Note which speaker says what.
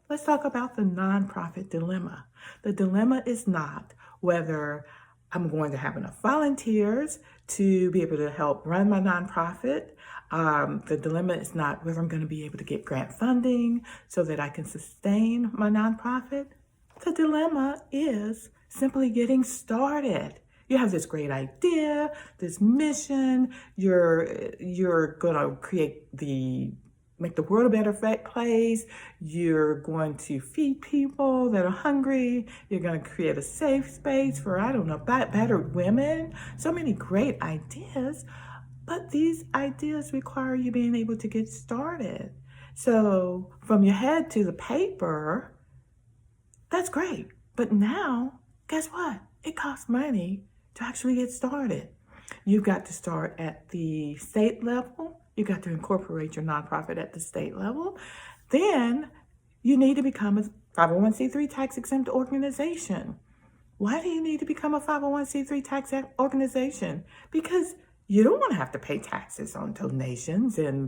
Speaker 1: Let's talk about the nonprofit dilemma. The dilemma is not whether I'm going to have enough volunteers to be able to help run my nonprofit. The dilemma is not whether I'm going to be able to get grant funding so that I can sustain my nonprofit. The dilemma is simply getting started. You have this great idea, this mission, you're going to make the world a better place. You're going to feed people that are hungry. You're going to create a safe space for, I don't know, battered women. So many great ideas, but these ideas require you being able to get started. So from your head to the paper, that's great. But now, guess what? It costs money to actually get started. You've got to start at the state level. You've got to incorporate your nonprofit at the state level. Then you need to become a 501c3 tax-exempt organization. Why do you need to become a 501c3 tax organization? Because you don't want to have to pay taxes on donations and